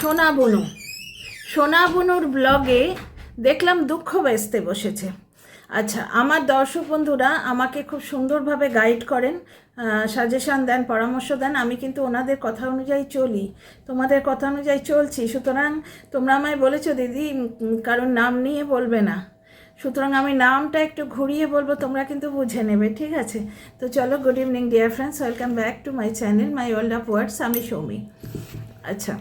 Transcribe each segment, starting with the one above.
সোনা বনু সোনা বনুর ব্লগে দেখলাম দুঃখ বেচতে বসেছে। আচ্ছা, আমার দর্শক বন্ধুরা আমাকে খুব সুন্দরভাবে গাইড করেন, সাজেশান দেন, পরামর্শ দেন। আমি কিন্তু ওনাদের কথা অনুযায়ী চলি, তোমাদের কথা অনুযায়ী চলছি। সুতরাং তোমরা আমায় বলেছো দিদি কারণ নাম নিয়ে বলবে না, সুতরাং আমি নামটা একটু ঘুরিয়ে বলবো, তোমরা কিন্তু বুঝে নেবে, ঠিক আছে? তো চলো, good evening dear friends, welcome back to my channel my world of words. আমি সৌমি। আচ্ছা,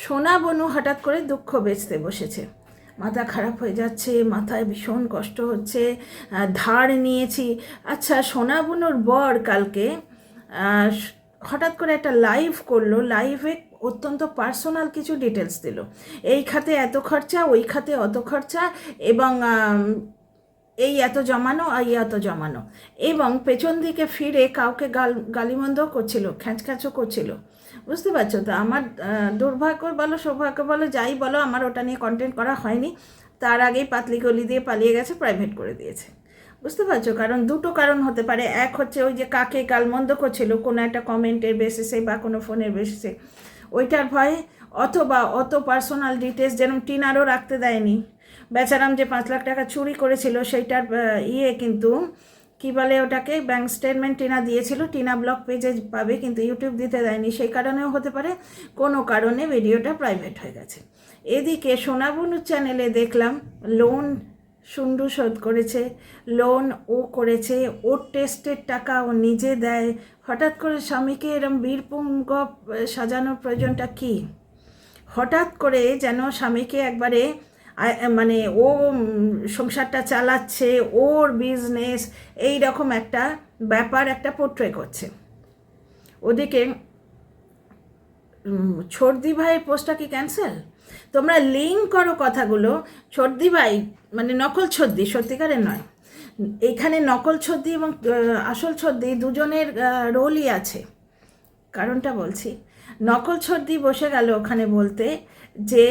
সোনা বনু হঠাৎ করে দুঃখ বেচতে বসেছে। মাথা খারাপ হয়ে যাচ্ছে, মাথায় ভীষণ কষ্ট হচ্ছে, ধার নিয়েছি। আচ্ছা, সোনা বনুর বর কালকে হঠাৎ করে একটা লাইভ করলো। লাইভে অত্যন্ত পার্সোনাল কিছু ডিটেলস দিল, এই খাতে এত খরচা, ওই খাতে অত খরচা, এবং এই এত জমানো আর এত জমানো, এবং পেছন দিকে ফিরে কাউকে গালিমন্দ করছিল, খ্যাঁচখ্যাঁচও করছিল। বুঝতে পারছো তো? আমার দুর্ভাগ্য বলো, সৌভাগ্য বলো, যাই বলো, আমার ওটা নিয়ে কন্টেন্ট করা হয়নি। তার আগেই পাতলি গলি দিয়ে পালিয়ে গেছে, প্রাইভেট করে দিয়েছে। বুঝতে পারছো? কারণ দুটো কারণ হতে পারে। এক হচ্ছে ওই যে কাকে গালমন্দ করছিল কোনো একটা কমেন্টের বেসিসে বা কোনো ফোনের বেসিসে, ওইটার ভয়ে, অথবা অত পার্সোনাল ডিটেলস যেরকম টিনারও রাখতে দেয়নি। বেচারাম যে 5 লাখ টাকা চুরি করেছিল সেইটার কিন্তু কী বলে ওটাকে, ব্যাঙ্ক স্টেটমেন্ট টিনা দিয়েছিল, টিনা ব্লগ পেজে পাবে, কিন্তু ইউটিউব দিতে দেয়নি। সেই কারণেও হতে পারে, কোনো কারণে ভিডিওটা প্রাইভেট হয়ে গেছে। এদিকে সোনা বনুর চ্যানেলে দেখলাম লোন সুন্ডু শোধ করেছে, লোন ও করেছে, ওর টেস্টের টাকা ও নিজে দেয়। হঠাৎ করে স্বামীকে এরম বীরপুঙ্গ সাজানোর প্রয়োজনটা কী? হঠাৎ করে যেন স্বামীকে একবারে মানে ও সংসারটা চালাচ্ছে, ওর বিজনেস, এই রকম একটা ব্যাপার একটা পোট্রে করছে। ওদিকে ছর্দি ভাইয়ের পোস্টটা কি ক্যান্সেল? তোমরা লিঙ্ক করো কথাগুলো। ছর্দি ভাই মানে নকল ছর্দি, সত্যিকারের নয়। এখানে নকল ছর্দি এবং আসল ছর্দি দুজনের রোলই আছে। কারণটা বলছি। নকল ছর্দি বসে গেল ওখানে বলতে যে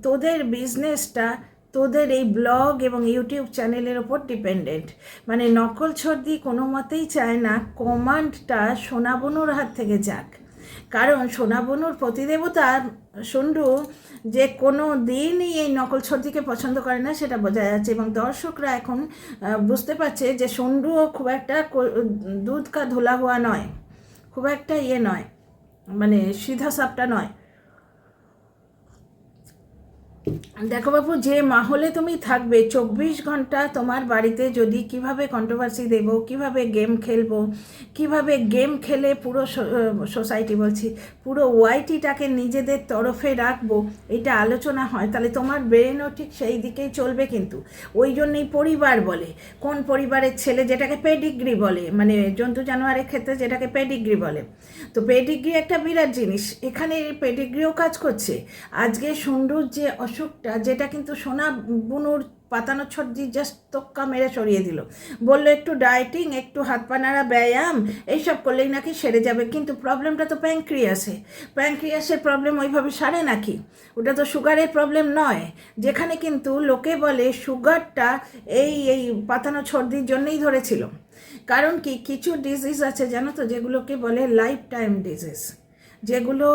তোদের বিজনেসটা তোদের এই ব্লগ এবং ইউটিউব চ্যানেলের ওপর ডিপেন্ডেন্ট। মানে নকল ছর্দি কোনো মতেই চায় না কমান্ডটা সোনা বনুর হাত থেকে যাক, কারণ সোনা বনুর প্রতিদেবতা সুন্ডু যে কোনো দিনই এই নকল ছর্দিকে পছন্দ করে না, সেটা বোঝা যাচ্ছে। এবং দর্শকরা এখন বুঝতে পারছে যে সুন্ডুও খুব একটা দুধ কা ধুলা হওয়া নয়, খুব একটা নয়, মানে সিধা সাপটা নয়। দেখো বাবু, যে মাহলে তুমি থাকবে 24 ঘন্টা তোমার বাড়িতে, যদি কিভাবে কন্ট্রোভার্সি দেব, কিভাবে গেম খেলবো, কিভাবে গেম খেলে পুরো সোসাইটি বলছি পুরো ওয়াইটিটাকে নিজেদের তরফে রাখবো, এটা আলোচনা হয়, তাহলে তোমার ব্রেনও ঠিক সেই দিকেই চলবে। কিন্তু ওই জন্যই পরিবার বলে। কোন পরিবারের ছেলে, যেটাকে পেডিগ্রি বলে, মানে জন্তু জানোয়ারের ক্ষেত্রে যেটাকে পেডিগ্রি বলে। তো পেডিগ্রি একটা বিরাট জিনিস, এখানে পেডিগ্রিও কাজ করছে। আজকে সুন্দর যে অসুখটা, যেটা কিন্তু সোনা বুনুর পাতানো ছর্দি জাস্ট তোক্কা মেরে সরিয়ে দিল, বললো একটু ডায়েটিং, একটু হাত পা নাড়া, ব্যায়াম, এইসব করলেই নাকি সেরে যাবে। কিন্তু প্রবলেমটা তো প্যাঙ্ক্রিয়াসের প্রবলেম ওইভাবে সারে নাকি? ওটা তো সুগারের প্রবলেম নয়, যেখানে কিন্তু লোকে বলে সুগারটা এই পাতানো ছর্দির জন্যই ধরেছিল। কারণ কি, কিছু ডিজিজ আছে জানো তো, যেগুলোকে বলে লাইফ টাইম ডিজিজ, যেগুলো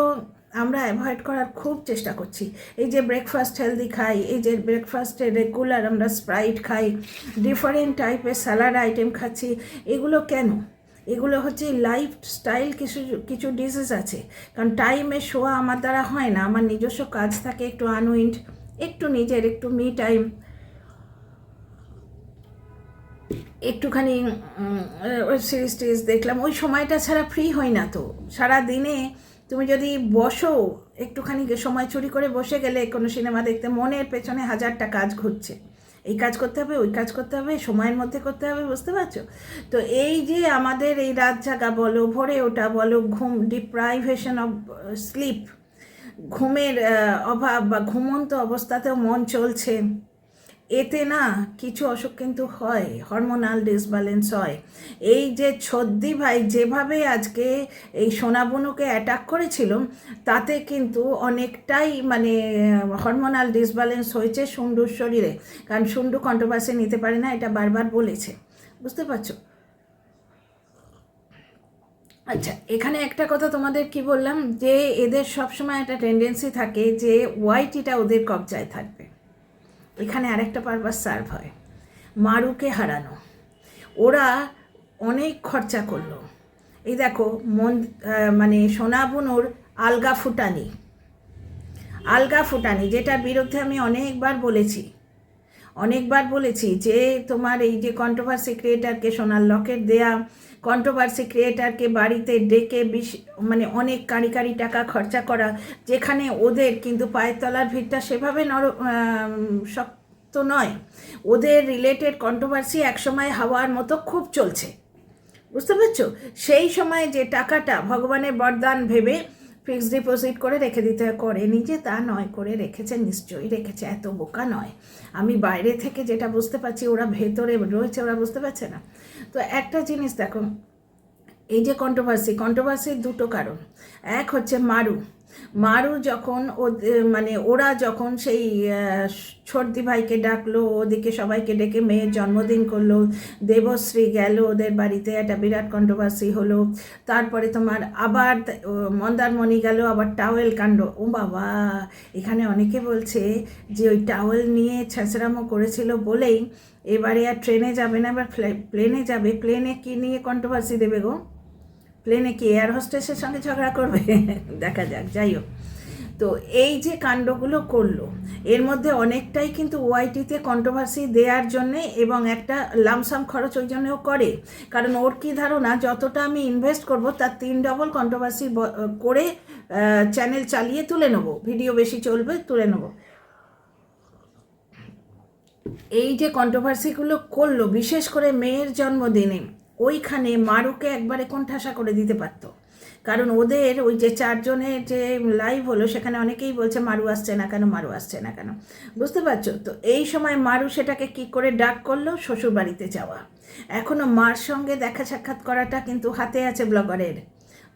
আমরা অ্যাভয়েড করার খুব চেষ্টা করছি। এই যে ব্রেকফাস্ট হেলদি খাই, এই যে ব্রেকফাস্টে রেগুলার আমরা স্প্রাইট খাই, ডিফারেন্ট টাইপের স্যালাড আইটেম খাচ্ছি, এগুলো কেন? এগুলো হচ্ছে লাইফস্টাইল কিছু কিছু ডিজিজ আছে। কারণ টাইমে শোয়া আমার দ্বারা হয় না, আমার নিজস্ব কাজ থাকে, একটু আনউইন্ড, একটু নিজের একটু মি টাইম, একটুখানি ওয়েব সিরিজ টিরিজ দেখলাম, ওই সময়টা ছাড়া ফ্রি হই না। তো সারা দিনে তুমি যদি বসো, একটুখানি সময় চুরি করে বসে গেলে কোনো সিনেমা দেখতে, মনের পেছনে 1000টা কাজ ঘুরছে, এই কাজ করতে হবে, ওই কাজ করতে হবে, সময়ের মধ্যে করতে হবে। বুঝতে পারছো? তো এই যে আমাদের এই রাত জাগা বলো, ভোরে ওঠা বলো, ঘুম, ডিপ্রাইভেশন অফ স্লিপ, ঘুমের অভাব বা ঘুমন্ত অবস্থাতেও মন চলছে, এতে না কিছু অসুখ কিন্তু হয়, হরমোনাল ডিসব্যালেন্স হয়। এই যে ছদ্দি ভাই যেভাবে আজকে এই সোনা বনুকে অ্যাটাক করেছিল, তাতে কিন্তু অনেকটাই মানে হরমোনাল ডিসব্যালেন্স হয়েছে সুন্ডুর শরীরে। কারণ সুন্ডু কন্ট্রোভার্সি নিতে পারে না, এটা বারবার বলেছে। বুঝতে পারছো? আচ্ছা, এখানে একটা কথা তোমাদের কি বললাম, যে এদের সবসময় একটা টেন্ডেন্সি থাকে যে ওয়াইটিটা ওদের কবজায় থাকবে। এখানে আরেকটা পারপাস সার্ভ হয়, মারুকে হারানো। ওরা অনেক খরচা করলো। এই দেখো মানে সোনা বুনুর আলগা ফুটানি, যেটার বিরুদ্ধে আমি অনেকবার বলেছি যে তোমার এই যে কন্ট্রোভার্সি ক্রিয়েটারকে সোনার লকেট দেয়া, কন্ট্রোভার্সি ক্রিয়েটারকে বাড়িতে ডেকে মানে অনেক কারি টাকা খরচা করা, যেখানে ওদের কিন্তু পায়ের তলার ভিড়টা সেভাবে শক্ত নয়। ওদের রিলেটেড কন্ট্রোভার্সি একসময় হাওয়ার মতো খুব চলছে, বুঝতে পারছো? সেই সময় যে টাকাটা ভগবানের বরদান ভেবে ফিক্সড ডিপোজিট করে রেখে দিতে করে, নিজে তা নয়, করে রেখেছে, নিশ্চয়ই রেখেছে, এত বোকা নয়। আমি বাইরে থেকে যেটা বুঝতে পারছি, ওরা ভেতরে রয়েছে, ওরা বুঝতে পারছে না। তো একটা জিনিস দেখো, এই যে কন্ট্রোভার্সির দুটো কারণ। এক হচ্ছে মারু যখন মানে ওরা যখন সেই ছর্দি ভাইকে ডাকলো, ওদিকে সবাইকে ডেকে মেয়ের জন্মদিন করলো, দেবশ্রী গেল ওদের বাড়িতে, একটা বিরাট কন্ট্রোভার্সি হলো। তারপরে তোমার আবার মন্দারমণি গেল, আবার টাওয়েল কাণ্ড। ও বাবা, এখানে অনেকে বলছে যে ওই টাওয়েল নিয়ে ছেঁচড়ামো করেছিল বলেই এবারে আর ট্রেনে যাবে না, এবার প্লেনে যাবে। প্লেনে কি নিয়ে কন্ট্রোভার্সি দেবে গো? প্লেনে কি এয়ার হোস্টেসের সঙ্গে ঝগড়া করবে? দেখা যাক। যাই হোক, তো এই যে কাণ্ডগুলো করলো, এর মধ্যে অনেকটাই কিন্তু ওয়াইটিতে কন্ট্রোভার্সি দেওয়ার জন্যে, এবং একটা লামসাম খরচ ওই জন্যও করে। কারণ ওর কি ধারণা, যতটা আমি ইনভেস্ট করব তার 3 ডবল কন্ট্রোভার্সি করে চ্যানেল চালিয়ে তুলে নেবো, ভিডিও বেশি চলবে, তুলে নেবো। এই যে কন্ট্রোভার্সিগুলো করলো, বিশেষ করে মেয়ের জন্মদিনে, ওইখানে মারুকে একবারে কোণঠাসা করে দিতে পারতো। কারণ ওদের ওই যে 4 জনের যে লাইভ হলো, সেখানে অনেকেই বলছে মারু আসছে না কেন, বুঝতে পারছো? তো এই সময় মারু সেটাকে কি করে ডাক করলো, শ্বশুর বাড়িতে যাওয়া। এখনও মার সঙ্গে দেখা সাক্ষাৎ করাটা কিন্তু হাতে আছে ব্লগারের।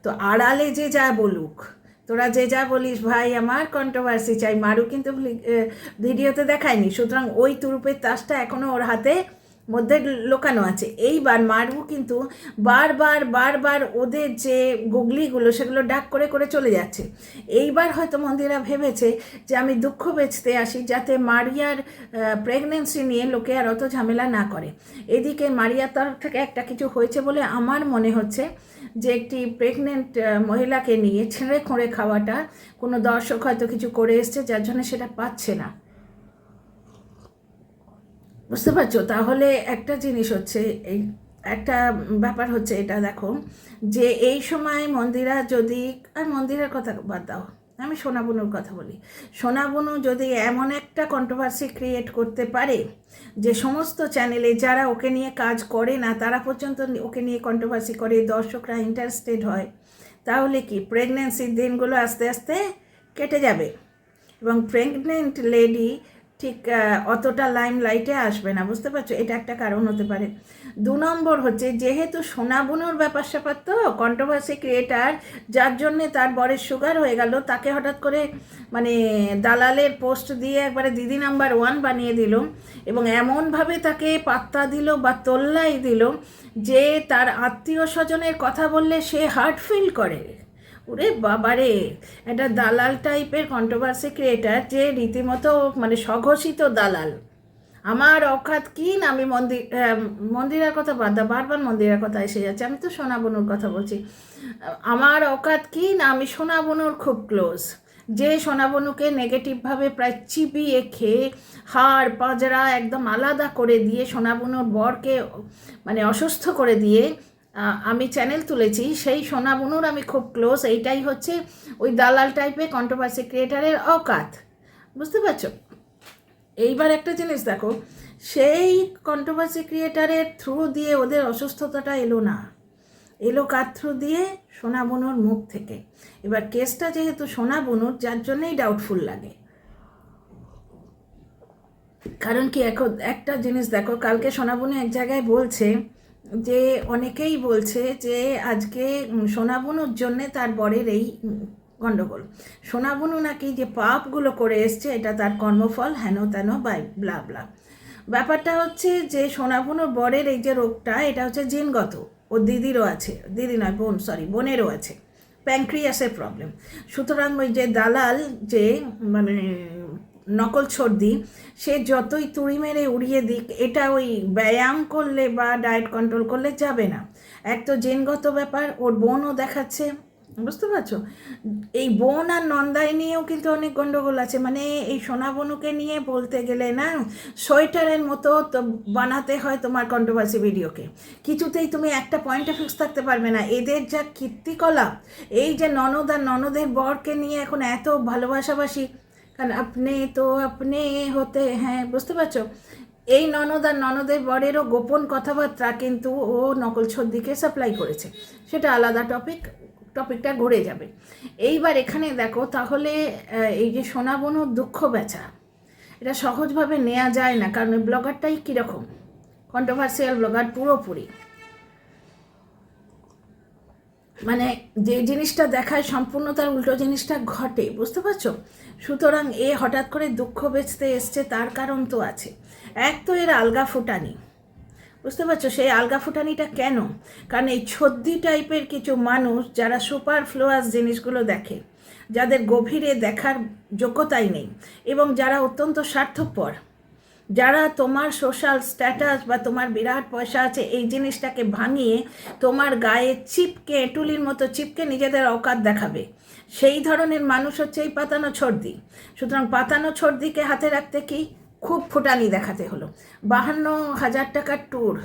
তো আড়ালে যে যা বলুক, তোরা যে যা বলিস ভাই, আমার কন্ট্রোভার্সি চাই, মারু কিন্তু ভিডিওতে দেখায়নি। সুতরাং ওই তুরুপের তাসটা এখনও ওর হাতে মধ্যে লোকানো আছে। এইবার মারু কিন্তু বারবার ওদের যে গুগলিগুলো, সেগুলো ডাক করে করে চলে যাচ্ছে। এইবার হয়তো মন্দিরা ভেবেছে যে আমি দুঃখ বেচতে আসি, যাতে মারিয়ার প্রেগনেন্সি নিয়ে লোকে আর অত ঝামেলা না করে। এদিকে মারিয়ার তরফ থেকে একটা কিছু হয়েছে বলে আমার মনে হচ্ছে যে একটি প্রেগনেন্ট মহিলাকে নিয়ে ছেঁড়ে খোঁড়ে খাওয়াটা কোনো দর্শক হয়তো কিছু করে এসছে, যার জন্য সেটা পাচ্ছে না, বুঝতে পারছো? তাহলে একটা জিনিস হচ্ছে, এই একটা ব্যাপার হচ্ছে এটা দেখো, যে এই সময় মন্দিরা যদি, আর মন্দিরের কথা বাদ দাও, আমি সোনা বুনুর কথা বলি। সোনা বুনু যদি এমন একটা কন্ট্রোভার্সি ক্রিয়েট করতে পারে যে সমস্ত চ্যানেলে যারা ওকে নিয়ে কাজ করে না, তারা পর্যন্ত ওকে নিয়ে কন্ট্রোভার্সি করে, দর্শকরা ইন্টারেস্টেড হয়, তাহলে কি প্রেগনেন্সির দিনগুলো আস্তে আস্তে কেটে যাবে, এবং প্রেগনেন্ট লেডি ঠিক অতটা লাইমলাইটে আসবে না, বুঝতে পারছো? এটা একটা কারণ হতে পারে। 2 নম্বর হচ্ছে, যেহেতু সোনা বুনুর ব্যাপার স্যাপার তো কন্ট্রোভার্সি ক্রিয়েটার, যার জন্যে তার বরের সুগার হয়ে গেল, তাকে হঠাৎ করে মানে দালালের পোস্ট দিয়ে একবারে দিদি নাম্বার 1 বানিয়ে দিল, এবং এমনভাবে তাকে পাত্তা দিল বা তোল্লাই দিল যে তার আত্মীয় স্বজনের কথা বললে সে হার্ট ফিল করে। ওরে বাবারে, একটা দালাল টাইপের কন্ট্রোভার্সি ক্রিয়েটার, যে রীতিমতো মানে স্বঘোষিত দালাল। আমার অকাত কি না, আমি মন্দিরের কথা বাদ দাও, বারবার মন্দিরের কথা এসে যাচ্ছে, আমি তো সোনা বুনুর কথা বলছি। আমার অকাত কি না, আমি সোনা বুনুর খুব ক্লোজ, যে সোনা বুনুকে নেগেটিভভাবে প্রায় চিবিয়ে খেয়ে হাড় পাঁজরা একদম আলাদা করে দিয়ে, সোনা বুনুর বরকে মানে অসুস্থ করে দিয়ে আমি চ্যানেল তুলেছি, সেই সোনা বুনুর আমি খুব ক্লোজ। এইটাই হচ্ছে ওই দালাল টাইপের কন্ট্রোভার্সি ক্রিয়েটারের অকাত, বুঝতে পারছো? এইবার একটা জিনিস দেখো, সেই কন্ট্রোভার্সি ক্রিয়েটারের থ্রু দিয়ে ওদের অসুস্থতাটা এলো না, এলো কার থ্রু দিয়ে? সোনা বুনুর মুখ থেকে। এবার কেসটা যেহেতু সোনা বুনুর, যার জন্যই ডাউটফুল লাগে। কারণ কি, এখন একটা জিনিস দেখো, কালকে সোনা বুনু এক জায়গায় বলছে যে অনেকেই বলছে যে আজকে সোনা বুনুর জন্যে তার বরের এই গণ্ডগোল। সোনা বুনু নাকি যে পাপগুলো করে এসছে, এটা তার কর্মফল, হেন তেন বাই ব্লা ব্লা। ব্যাপারটা হচ্ছে যে সোনা বুনুর বরের এই যে রোগটা, এটা হচ্ছে জিনগত, ওর দিদিরও আছে, দিদি নয় বোন, সরি বোনেরও আছে প্যানক্রিয়াসের প্রবলেম। সুতরাং ওই যে দালাল যে মানে নকল ছর্দি, সে যতই তুড়ি মেরে উড়িয়ে দিক, এটা ওই ব্যায়াম করলে বা ডায়েট কন্ট্রোল করলে যাবে না। এক তো জিনগত ব্যাপার, ওর বোনও দেখাচ্ছে, বুঝতে পারছো? এই বোন আর নন্দাই নিয়েও কিন্তু অনেক গন্ডগোল আছে। মানে এই সোনা বনুকে নিয়ে বলতে গেলে না, সোয়েটারের মতো তো বানাতে হয় তোমার কন্ট্রোভার্সি ভিডিওকে। কিছুতেই তুমি একটা পয়েন্টে ফিক্স থাকতে পারবে না। এদের যা কীর্তিকলাপ, এই যে ননদ আর ননদের বরকে নিয়ে এখন এত ভালোবাসাবাসি, কারণ আপনি তো আপনি হতে, হ্যাঁ বুঝতে পারছো? এই ননদ আর ননদের বরেরও গোপন কথাবার্তা কিন্তু ও নকল ছদ্দিকে সাপ্লাই করেছে, সেটা আলাদা টপিকটা ঘুরে যাবে। এইবার এখানে দেখো তাহলে এই যে সোনা বনুর দুঃখ বেচা, এটা সহজভাবে নেওয়া যায় না, কারণ ওই ব্লগারটাই কীরকম কন্ট্রোভার্সিয়াল ব্লগার পুরোপুরি, মানে যে জিনিসটা দেখায় সম্পূর্ণ তার উল্টো জিনিসটা ঘটে, বুঝতে পারছো? সুতরাং এ হঠাৎ করে দুঃখ বেচতে এসছে, তার কারণ তো আছে। এক তো এর আলগা ফুটানি, বুঝতে পারছো? সেই আলগা ফুটানিটা কেন? কারণ এই ছদ্দি টাইপের কিছু মানুষ যারা সুপার ফ্লুয়াস জিনিসগুলো দেখে, যাদের গভীরে দেখার যোগ্যতাই নেই, এবং যারা অত্যন্ত স্বার্থপর, যারা তোমার সোশ্যাল স্ট্যাটাস বা তোমার বিরাট পয়সা আছে এই জিনিসটাকে ভাঙিয়ে তোমার গায়ে চিপকে, এঁটুলির মতো চিপকে নিজেদের অকাত দেখাবে, সেই ধরনের মানুষ হচ্ছে এই পাতানো ছর্দি। সুতরাং পাতানো ছর্দিকে হাতে রাখতে কি খুব ফুটানি দেখাতে হলো। 52,000 টাকার ট্যুর,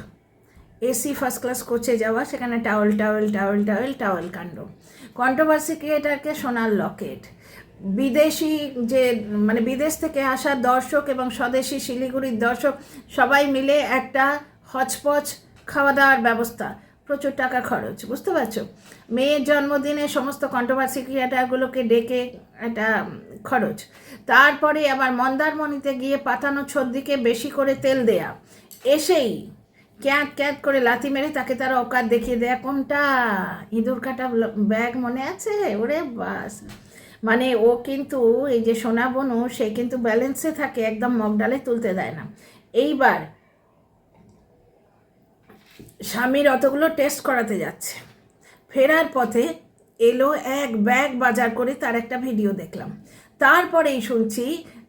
এসি ফার্স্ট ক্লাস কোচে যাওয়া, সেখানে towel towel towel towel towel কাণ্ড, কন্ট্রোভার্সি ক্রিয়েটারকে সোনার লকেট, বিদেশি যে মানে বিদেশ থেকে আসা দর্শক এবং স্বদেশি শিলিগুড়ির দর্শক সবাই মিলে একটা হচপচ খাওয়া দাওয়ার ব্যবস্থা, প্রচুর টাকা খরচ, বুঝতে পারছো? মেয়ের জন্মদিনে সমস্ত কন্ট্রোভার্সি ক্রিয়েটারগুলোকে ডেকে একটা খরচ, তারপরে আবার মন্দারমণিতে গিয়ে পাতানো ছদ্দিকে বেশি করে তেল দেয়া, এসেই ক্যাঁত ক্যাঁত করে লাথি মেরে তাকে তারা অকাত দেখিয়ে দেয়া। কোনটা? ইঁদুর কাটা ব্যাগ মনে আছে? ওরে বাস, মানে ও কিন্তু এই যে সোনা বনু, সে কিন্তু ব্যালেন্সে থাকে, একদম মগডালে তুলতে দেয় না। এইবার স্বামীর অতগুলো টেস্ট করাতে যাচ্ছে, ফেরার পথে এলো এক ব্যাগ বাজার করে, তার একটা ভিডিও দেখলাম। তারপরেই শুনছি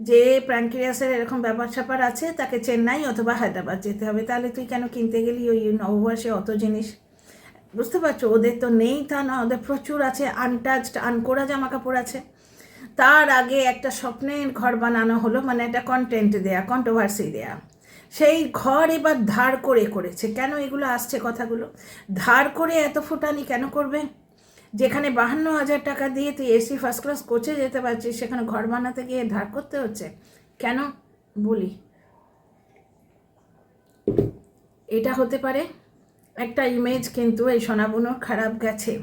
যে প্যানক্রিয়াসের এরকম ব্যাপার স্যাপার আছে, তাকে চেন্নাই অথবা হায়দ্রাবাদ যেতে হবে। তাহলে তুই কেন কিনতে গেলি ওই নববর্ষে অত জিনিস? বুঝতে পারছো? ওদের তো নেই তা না, ওদের প্রচুর আছে, আনটাচড আনকোরা জামা কাপড় আছে। তার আগে একটা স্বপ্নের ঘর বানানো হলো, মানে একটা কন্টেন্ট দেয়া, কন্ট্রোভার্সি দেয়া, সেই ঘর এবার ধার করে করেছে। কেন এগুলো আসছে কথাগুলো? ধার করে এত ফুটানি কেন করবে? যেখানে 52,000 টাকা দিয়ে তুই এসি ফার্স্ট ক্লাস কোচে যেতে পারছিস, সেখানে ঘর বানাতে গিয়ে ধার করতে হচ্ছে কেন বলি? এটা হতে পারে একটা ইমেজ, কিন্তু এই সোনা বনুর খারাপ গেছে।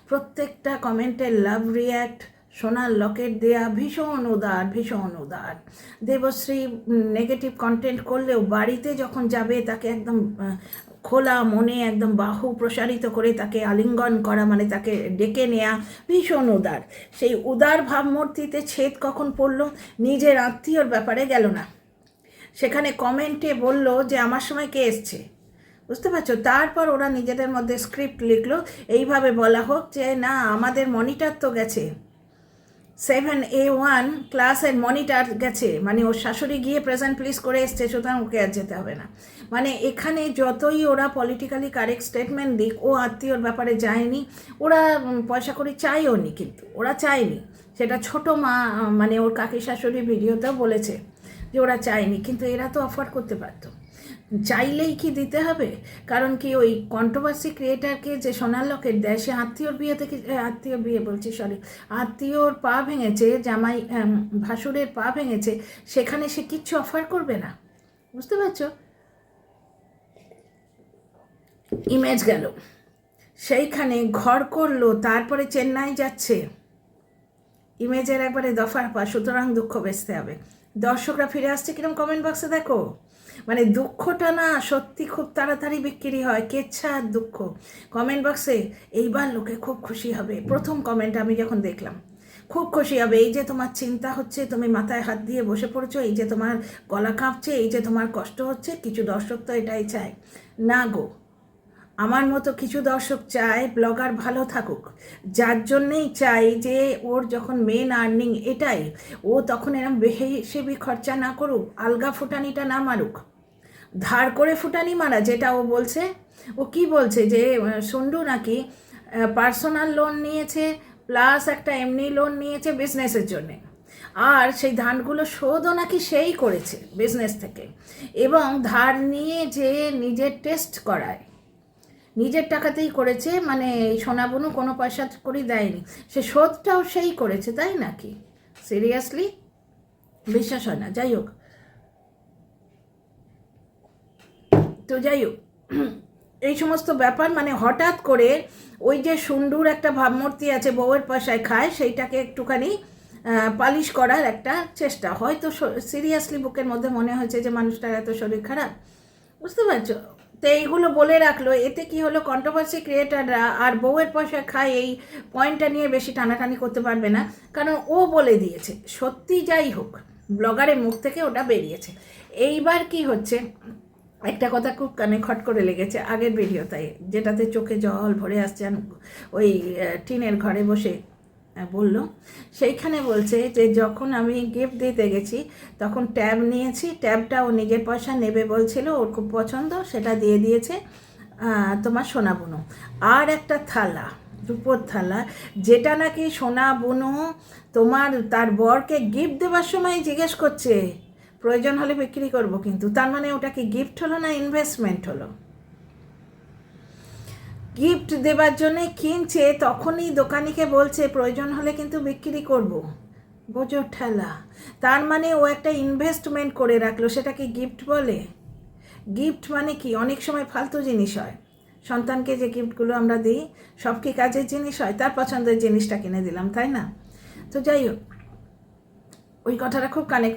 প্রত্যেকটা কমেন্টে লাভ রিয়্যাক্ট, সোনার লকেট দেয়া, ভীষণ উদার, ভীষণ উদার। দেবশ্রী নেগেটিভ কন্টেন্ট করলেও বাড়িতে যখন যাবে তাকে একদম খোলা মনে একদম বাহু প্রসারিত করে তাকে আলিঙ্গন করা, মানে তাকে ডেকে নেয়া, ভীষণ উদার। সেই উদার ভাবমূর্তিতে ছেদ কখন পড়ল? নিজের আত্মীয়র ব্যাপারে গেল না, সেখানে কমেন্টে বলল যে আমার সময় কে এসছে, বুঝতে পারছো? তারপর ওরা নিজেদের মধ্যে স্ক্রিপ্ট লিখলো, এইভাবে বলা হোক যে না আমাদের মনিটর তো গেছে, 7A1 ক্লাসের মনিটর গেছে, মানে ওর শাশুড়ি গিয়ে প্রেজেন্ট প্লিজ করে এসছে, সুতরাং ওকে আর যেতে হবে না। মানে এখানে যতই ওরা পলিটিক্যালি কারেক্ট স্টেটমেন্ট দিক, ও আত্মীয়র ব্যাপারে যায়নি, ওরা পয়সা করে চাইও নি, কিন্তু ওরা চায়নি। সেটা ছোটো মা মানে ওর কাকি শাশুড়ি ভিডিওতেও বলেছে যে ওরা চায়নি, কিন্তু এরা তো অফার করতে পারতো, চাইলেই কি দিতে হবে? কারণ কি ওই কন্ট্রোভার্সি ক্রিয়েটারকে যে সোনার লকেট দেয়, সে আত্মীয়র বিয়ে থেকে, আত্মীয়র বিয়ে বলছি সরি, আত্মীয়র পা ভেঙেছে, জামাই ভাসুরের পা ভেঙেছে, সেখানে সে কিচ্ছু অফার করবে না, বুঝতে পারছো? ইমেজ গেল, সেইখানে ঘর করলো, তারপরে চেন্নাই যাচ্ছে, ইমেজের একবারে দফার পা। সুতরাং দুঃখ বেচতে হবে। দর্শকরা ফিরে আসছে কিরকম কমেন্ট বক্সে দেখো, মানে দুঃখটা না সত্যি খুব তাড়াতাড়ি বিক্রি হয়, কেচ্ছা আর দুঃখ কমেন্ট বক্সে। এইবার লোকে খুব খুশি হবে, প্রথম কমেন্ট আমি যখন দেখলাম খুব খুশি হবে। এই যে তোমার চিন্তা হচ্ছে, তুমি মাথায় হাত দিয়ে বসে পড়ছো, এই যে তোমার গলা কাঁপছে, এই যে তোমার কষ্ট হচ্ছে, কিছু দর্শক তো এটাই চায় না গো। আমার মতো কিছু দর্শক চায় ব্লগার ভালো থাকুক, যার জন্যেই চাই যে ওর যখন মেন আর্নিং এটাই, ও তখন এরম বেহিসেবি খরচা না করুক, আলগা ফুটানিটা না মারুক, ধার করে ফুটানি মারা যেটা ও বলছে। ও কি বলছে যে সন্ডু নাকি পার্সোনাল লোন নিয়েছে প্লাস একটা এমনি লোন নিয়েছে বিজনেসের জন্যে, আর সেই ধারগুলো শোধও নাকি সেই করেছে বিজনেস থেকে, এবং ধার নিয়ে যে নিজের টেস্ট করায় নিজের টাকাতেই করেছে, মানে সোনাবনু কোনো পয়সা করি দেয়নি, সে শোধটাও সেই করেছে, তাই নাকি? সিরিয়াসলি বিশ্বাস হয় না। যাই হোক, তো যাই হোক, এই সমস্ত ব্যাপার মানে হঠাৎ করে ওই যে সুন্দর একটা ভাবমূর্তি আছে বউয়ের পয়সায় খায়, সেইটাকে একটুখানি পালিশ করার একটা চেষ্টা, হয়তো সিরিয়াসলি বুকের মধ্যে মনে হয়েছে যে মানুষটার এত শরীর খারাপ, বুঝতে পারছো? তো এইগুলো বলে রাখলো, এতে কি হলো, কন্ট্রোভার্সি ক্রিয়েটাররা আর বউয়ের পয়সা খায় এই পয়েন্টটা নিয়ে বেশি টানাটানি করতে পারবে না, কারণ ও বলে দিয়েছে। সত্যি যাই হোক, ব্লগারের মুখ থেকে ওটা বেরিয়েছে। এইবার কি হচ্ছে, একটা কথা খুব কানে খট করে লেগেছে আগের ভিডিওটাই, যেটাতে চোখে জল ভরে আসছে, ওই টিনের ঘরে বসে বলল, সেইখানে বলছে যে যখন আমি গিফট দিতে গেছি তখন ট্যাব নিয়েছি, ট্যাবটা ও নিজের পয়সা নেবে বলছিল, ওর খুব পছন্দ, সেটা দিয়ে দিয়েছে তোমার সোনা বুনু। আর একটা থালা, রূপোর থালা, যেটা নাকি সোনা বুনু তোমার তার বরকে গিফট দেওয়ার সময় জিজ্ঞেস করছে প্রয়োজন হলে বিক্রি করব, কিন্তু তার মানে ওটা কি গিফট হলো না ইনভেস্টমেন্ট হলো? গিফট দেবার জন্যে কিনছে, তখনই দোকানিকে বলছে প্রয়োজন হলে কিন্তু বিক্রি করব, বোঝো ঠেলা। তার মানে ও একটা ইনভেস্টমেন্ট করে রাখলো, সেটাকে গিফট বলে? গিফট মানে কি অনেক সময় ফালতু জিনিস হয়, সন্তানকে যে গিফটগুলো আমরা দিই সব কি কাজের জিনিস হয়? তার পছন্দের জিনিসটা কিনে দিলাম, তাই না? তো যাই হোক, ওই কথাটা খুব কানে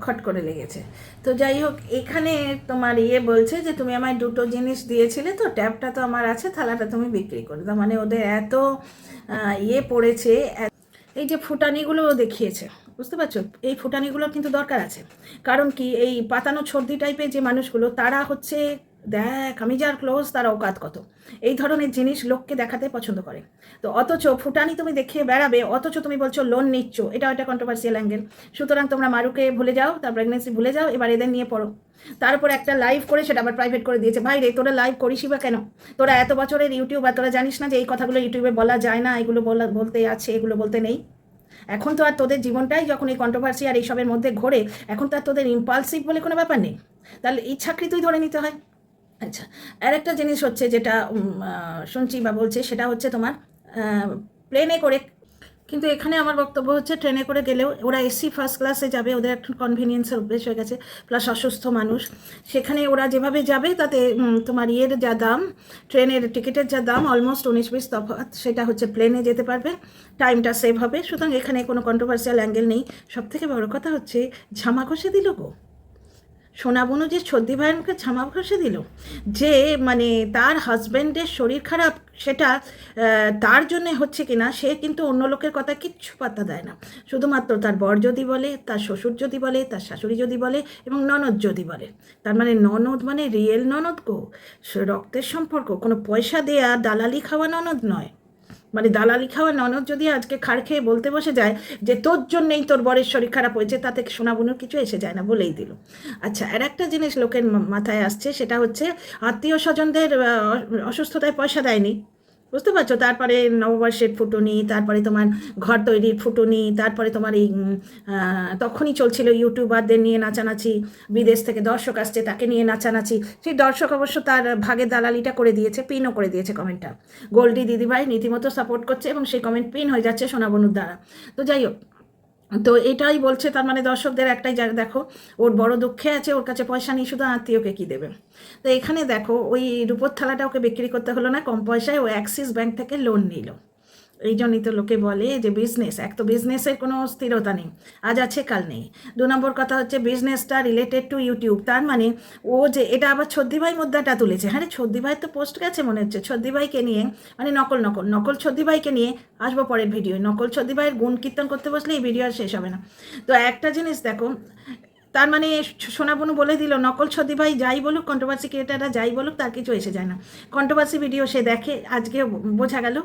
খট করে লেগেছে। তো যাই হোক, এখানে তোমার বলছে যে তুমি আমায় দুটো জিনিস দিয়েছিলে, তো ট্যাবটা তো আমার আছে, থালাটা তুমি বিক্রি করে দাও। মানে ওদের এত পড়েছে, এই যে ফুটানিগুলো দেখিয়েছে, বুঝতে পারছো? এই ফুটানিগুলোর কিন্তু দরকার আছে, কারণ কি এই পাতানো সর্দি টাইপের যে মানুষগুলো, তারা হচ্ছে দেখ আমি যার ক্লোজ তার অকাত কত, এই ধরনের জিনিস লোককে দেখাতে পছন্দ করে। তো অথচ ফুটানি তুমি দেখিয়ে বেড়াবে, অথচ তুমি বলছো লোন নিচ্ছ, এটা একটা কন্ট্রোভার্সিয়াল অ্যাঙ্গেল। সুতরাং তোমরা মারুকে ভুলে যাও, তার প্রেগনেন্সি ভুলে যাও, এবার এদের নিয়ে পড়ো। তারপর একটা লাইভ করে সেটা আবার প্রাইভেট করে দিয়েছে। ভাই রে, তোরা লাইভ করিসই বা কেন? তোরা এত বছরের ইউটিউবার, তোরা জানিস না যে এই কথাগুলো ইউটিউবে বলা যায় না, এগুলো বলতে আছে, এগুলো বলতে নেই? এখন তো আর তোদের জীবনটাই যখন এই কন্ট্রোভার্সি আর এইসবের মধ্যে ঘোরে, এখন তো আর তোদের ইম্পালসিভ বলে কোনো ব্যাপার নেই, তাহলে ইচ্ছাকৃতই ধরে নিতে হয়। আচ্ছা, আর একটা জিনিস হচ্ছে যেটা শুনছি বা বলছে, সেটা হচ্ছে তোমার প্লেনে করে, কিন্তু এখানে আমার বক্তব্য হচ্ছে ট্রেনে করে গেলেও ওরা এসি ফার্স্ট ক্লাসে যাবে, ওদের একটা কনভিনিয়েন্সের অভ্যেস হয়ে গেছে, প্লাস অসুস্থ মানুষ, সেখানে ওরা যেভাবে যাবে তাতে তোমার যা দাম, ট্রেনের টিকিটের যা দাম অলমোস্ট 19-20 তফাৎ, সেটা হচ্ছে প্লেনে যেতে পারবে, টাইমটা সেভ হবে। সুতরাং এখানে কোনো কন্ট্রোভার্সিয়াল অ্যাঙ্গেল নেই। সবথেকে বড় কথা হচ্ছে ঝামা ঘষে দিল গো সোনাবনু, যে সর্দি ভাইকে ঝামা ঘষে দিল, যে মানে তার হাজব্যান্ডের শরীর খারাপ, সেটা তার জন্যে হচ্ছে কিনা, সে কিন্তু অন্য লোকের কথা কিচ্ছু পাত্তা দেয় না। শুধুমাত্র তার বর যদি বলে, তার শ্বশুর যদি বলে, তার শাশুড়ি যদি বলে, এবং ননদ যদি বলে, তার মানে ননদ মানে রিয়েল ননদ গো, রক্তের সম্পর্ক, কোনো পয়সা দেয়া দালালি খাওয়া ননদ নয়। মানে দালালি খাওয়া ননদ যদি আজকে খাড় খেয়ে বলতে বসে যায় যে তোর জন্যেই তোর বরের শরীর খারাপ হয়েছে, তাতে সোনাবনুর কিছু এসে যায় না, বলেই দিল। আচ্ছা, আর একটা জিনিস লোকের মাথায় আসছে, সেটা হচ্ছে আত্মীয় স্বজনদের অসুস্থতায় পয়সা দেয়নি, বুঝতে পারছো? তারপরে নববর্ষের ফুটুনি, তারপরে তোমার ঘর তৈরির ফুটুনি, তারপরে তোমার এই তখনই চলছিল ইউটিউবারদের নিয়ে নাচানাচি, বিদেশ থেকে দর্শক আসছে তাকে নিয়ে নাচানাচি, সেই দর্শক অবশ্য তার ভাগে দালালিটা করে দিয়েছে, পিনও করে দিয়েছে কমেন্টটা। গোল্ডি দিদিভাই রীতিমতো সাপোর্ট করছে এবং সেই কমেন্ট পিন হয়ে যাচ্ছে সোনাবনুর দ্বারা। তো যাই হোক, তো এটাই বলছে, তার মানে দর্শকদের একটাই জায়গা, দেখো ওর বড় দুঃখে আছে, ওর কাছে পয়সা নেই, শুধু আত্মীয়কে কী দেবে। তো এখানে দেখো ওই রূপোর থালাটা ওকে বিক্রি করতে হলো না কম পয়সায়, ও অ্যাক্সিস ব্যাংক থেকে লোন নিল। এই জন্যই তো লোকে বলে যে বিজনেস, এক তো বিজনেসের কোনো স্থিরতা নেই, আজ আছে কাল নেই। 2 নম্বর কথা হচ্ছে বিজনেসটা রিলেটেড টু ইউটিউব, তার মানে ও যে এটা আবার ছদ্দিভাই মুদ্রাটা তুলেছে। হ্যাঁ রে, ছদ্দিভাই তো পোস্ট গেছে মনে হচ্ছে, ছদ্দিভাইকে নিয়ে, মানে নকল ছদ্দিভাইকে নিয়ে আসবো পরের ভিডিও। নকল ছদ্দিভাইয়ের গুণ কীর্তন করতে বসলে এই ভিডিও আর শেষ হবে না। তো একটা জিনিস দেখো, তার মানে সোনা বনু বলে দিল নকল ছদি ভাই যাই বলুক, কন্ট্রোভার্সি ক্রিয়েটাররা যাই বলুক, তার কিছু এসে যায় না। কন্ট্রোভার্সি ভিডিও সে দেখে, আজকে বোঝা গেল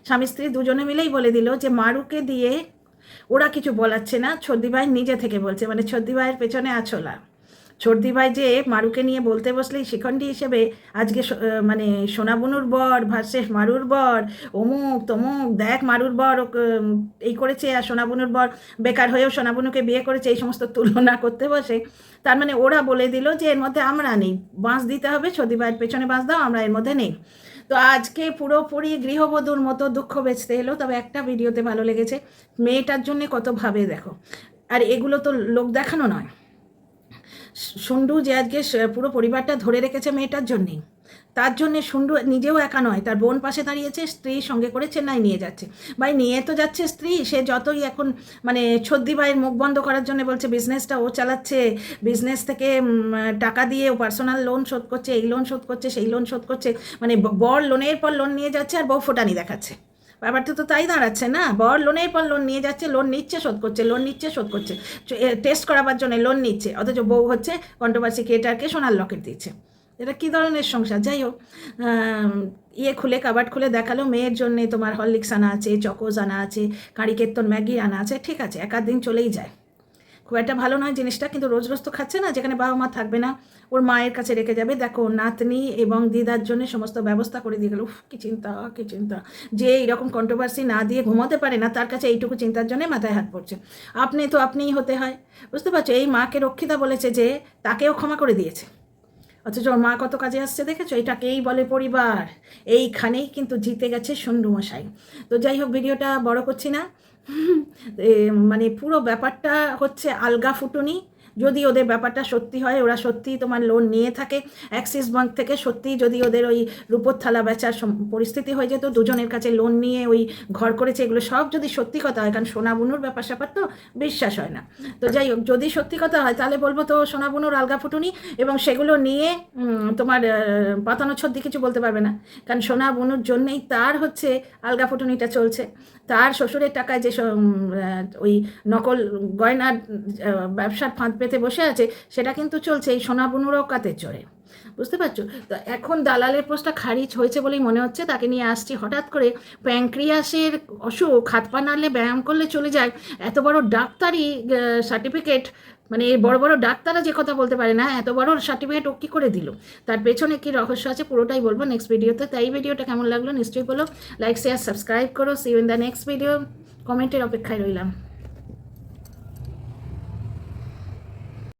স্বামী স্ত্রী দুজনে মিলেই বলে দিল যে মারুকে দিয়ে ওরা কিছু বলাচ্ছে না, ছর্দি ভাই নিজে থেকে বলছে, মানে ছর্দি ভাইয়ের পেছনে আছলা। ছর্দি ভাই যে মারুকে নিয়ে বলতে বসলেই শিখণ্ডী হিসেবে আজকে মানে সোনা বনুর বর ভার্সেস মারুর বর, অমুক তমুক, দেখ মারুর বর এই করেছে আর সোনা বনুর বর বেকার হয়েও সোনা বনুকে বিয়ে করেছে, এই সমস্ত তুলনা করতে বসে তার মানে ওরা বলে দিল যে এর মধ্যে আমরা নেই, বাঁশ দিতে হবে, ছর্দি ভাইয়ের পেছনে বাঁশ দাও, আমরা এর মধ্যে নেই। তো আজকে পুরোপুরি গৃহবধূর মতো দুঃখ বেচতে এলো। তবে একটা ভিডিওতে ভালো লেগেছে, মেয়েটার জন্যে কত ভাবে দেখো। আর এগুলো তো লোক দেখানো নয়, সুন্ডু যে আজকে পুরো পরিবারটা ধরে রেখেছে মেয়েটার জন্যেই, তার জন্যে সুন্ডু নিজেও একা নয়, তার বোন পাশে দাঁড়িয়েছে, স্ত্রী সঙ্গে করে চেন্নাই নিয়ে যাচ্ছে। ভাই নিয়ে তো যাচ্ছে স্ত্রী, সে যতই এখন মানে ছদ্দি ভাইয়ের মুখ বন্ধ করার জন্য বলছে বিজনেসটা ও চালাচ্ছে, বিজনেস থেকে টাকা দিয়ে ও পার্সোনাল লোন শোধ করছে, এই লোন শোধ করছে, সেই লোন শোধ করছে, মানে বর লোনের পর লোন নিয়ে যাচ্ছে আর বউ ফোটানি দেখাচ্ছে। ব্যাপারটা তো তাই দাঁড়াচ্ছে না, বর লোনের পর লোন নিয়ে যাচ্ছে, লোন নিচ্ছে শোধ করছে, লোন নিচ্ছে শোধ করছে, টেস্ট করাবার জন্য লোন নিচ্ছে, অথচ বউ হচ্ছে কন্ট্রোভার্সি ক্রিয়েটারকে সোনার লকেট দিচ্ছে। এটা কী ধরনের সংসার? যাই হোক, খুলে কাবার্ড খুলে দেখালো মেয়ের জন্যে তোমার হরলিক্স আনা আছে, চকোজ আনা আছে, কারি কেত্তন ম্যাগি আনা আছে, ঠিক আছে, এক আধ দিন চলেই যায়, খুব একটা ভালো নয় জিনিসটা, কিন্তু রোজ রোজ তো খাচ্ছে না, যেখানে বাবা মা থাকবে না ওর মায়ের কাছে রেখে যাবে। দেখো নাতনি এবং দিদার জন্য সমস্ত ব্যবস্থা করে দিয়ে গেল। উফ কী চিন্তা, কী চিন্তা, যে এইরকম কন্ট্রোভার্সি না দিয়ে ঘুমোতে পারে না, তার কাছে এইটুকু চিন্তার জন্যে মাথায় হাত পড়ছে। আপনি তো আপনিই হতে হয়, বুঝতে পারছো? এই মাকে রক্ষিতা বলেছে যে তাকেও ক্ষমা করে দিয়েছে, অথচ ওর মা কত কাজে আসছে দেখেছো? এটাকেই বলে পরিবার। এইখানেই কিন্তু জিতে গেছে সন্ডু মশাই। তো যাই হোক, ভিডিওটা বড় করছি না, মানে পুরো ব্যাপারটা হচ্ছে আলগা ফুটুনি। যদি ওদের ব্যাপারটা সত্যি হয়, ওরা সত্যিই তোমার লোন নিয়ে থাকে অ্যাক্সিস ব্যাঙ্ক থেকে, সত্যিই যদি ওদের ওই রূপোর থালা বেচার পরিস্থিতি হয়ে যেত, দুজনের কাছে লোন নিয়ে ওই ঘর করেছে, এগুলো সব যদি সত্যি কথা হয়, কারণ সোনা বুনুর ব্যাপার স্যাপার তো বিশ্বাস হয় না। তো যাই হোক, যদি সত্যি কথা হয় তাহলে বলবো তো সোনা বুনুর আলগা ফুটুনি, এবং সেগুলো নিয়ে তোমার পাতানো ছদ্দি কিছু বলতে পারবে না, কারণ সোনা বুনুর জন্যেই তার হচ্ছে আলগা ফুটুনিটা চলছে। তার শ্বশুরের টাকায় যে ওই নকল গয়নার ব্যবসার ফাঁদ পেতে বসে আছে, সেটা কিন্তু চলছে এই সোনা বুনুরও কাতের চড়ে, বুঝতে পারছো? তো এখন দালালের পোস্টটা খারিজ হয়েছে বলেই মনে হচ্ছে, তাকে নিয়ে আসছি। হঠাৎ করে প্যাঙ্ক্রিয়াসের অসুখ, হাত পা নাড়লে ব্যায়াম করলে চলে যায়, এত বড় ডাক্তারি সার্টিফিকেট, মানে বড় বড় ডাক্তাররা যে কথা বলতে পারে না, এত বড় সার্টিফিকেট ও কী করে দিল? তার পেছনে কী রহস্য আছে পুরোটাই বলবো নেক্সট ভিডিওতে। তাই ভিডিওটা কেমন লাগলো নিশ্চয়ই বলো, লাইক শেয়ার সাবস্ক্রাইব করো। See you in the next video, কমেন্টের অপেক্ষায় রইলাম।